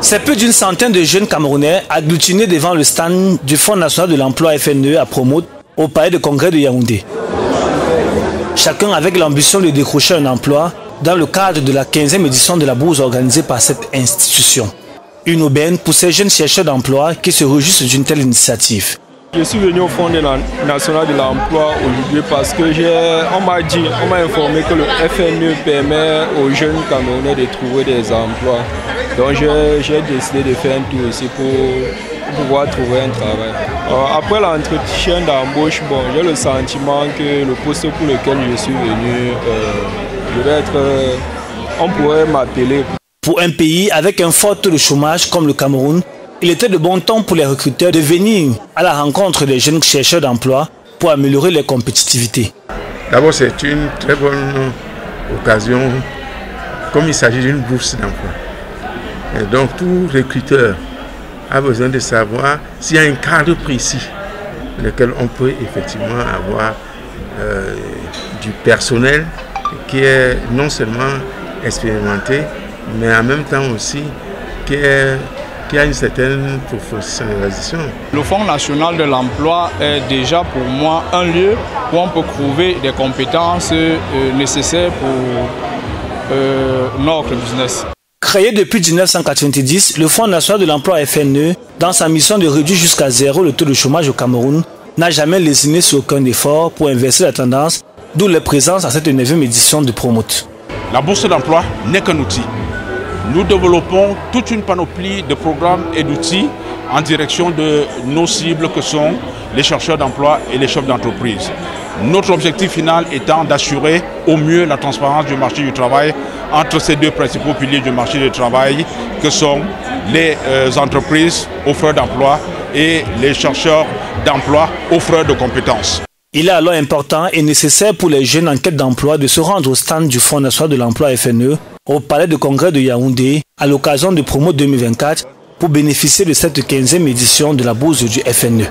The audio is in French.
C'est plus d'une centaine de jeunes Camerounais agglutinés devant le stand du Fonds national de l'emploi FNE à Promote au palais de congrès de Yaoundé. Chacun avec l'ambition de décrocher un emploi dans le cadre de la 15e édition de la bourse organisée par cette institution. Une aubaine pour ces jeunes chercheurs d'emploi qui se réjouissent d'une telle initiative. Je suis venu au Fonds national de l'emploi aujourd'hui parce que on m'a informé que le FNE permet aux jeunes Camerounais de trouver des emplois. Donc j'ai décidé de faire un tour ici pour pouvoir trouver un travail. Après l'entretien d'embauche, j'ai le sentiment que le poste pour lequel je suis venu, on pourrait m'appeler. Pour un pays avec un fort taux de chômage comme le Cameroun, il était de bon temps pour les recruteurs de venir à la rencontre des jeunes chercheurs d'emploi pour améliorer leur compétitivité. D'abord, c'est une très bonne occasion, comme il s'agit d'une bourse d'emploi. Et donc, tout recruteur a besoin de savoir s'il y a un cadre précis dans lequel on peut effectivement avoir du personnel qui est non seulement expérimenté, mais en même temps aussi qui a une certaine professionnalisation. Le Fonds national de l'emploi est déjà pour moi un lieu où on peut trouver des compétences nécessaires pour notre business. Créé depuis 1990, le Fonds national de l'emploi FNE, dans sa mission de réduire jusqu'à zéro le taux de chômage au Cameroun, n'a jamais lésiné sur aucun effort pour inverser la tendance, d'où la présence à cette 9e édition de Promote. La bourse d'emploi n'est qu'un outil. Nous développons toute une panoplie de programmes et d'outils en direction de nos cibles que sont les chercheurs d'emploi et les chefs d'entreprise. Notre objectif final étant d'assurer au mieux la transparence du marché du travail entre ces deux principaux piliers du marché du travail que sont les entreprises offreurs d'emploi et les chercheurs d'emploi offreurs de compétences. Il est alors important et nécessaire pour les jeunes en quête d'emploi de se rendre au stand du Fonds national de l'emploi FNE au palais de congrès de Yaoundé à l'occasion de Promo 2024 pour bénéficier de cette 15e édition de la bourse du FNE.